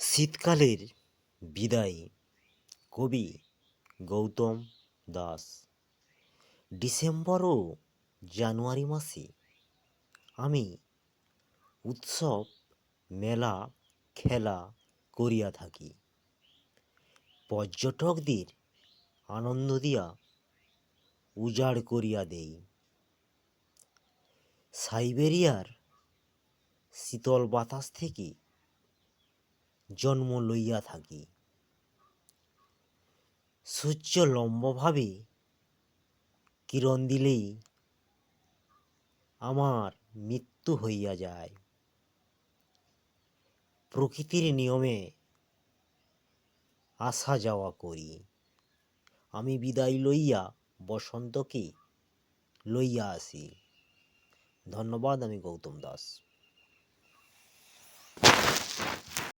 শীতকালের বিদায়। কবি গৌতম দাস। ডিসেম্বর ও জানুয়ারি মাসে আমি উৎসব মেলা খেলা করিয়া থাকি। পর্যটকদের আনন্দ দিয়া উজাড় করিয়া দেই। সাইবেরিয়ার শীতল বাতাস থেকে জন্ম লইয়া থাকি। সূর্য লম্বভাবে কিরণ দিলেই আমার মৃত্যু হইয়া যায়। প্রকৃতির নিয়মে আসা যাওয়া করি। আমি বিদায় লইয়া বসন্তকে লইয়া আসি। ধন্যবাদ। আমি গৌতম দাস।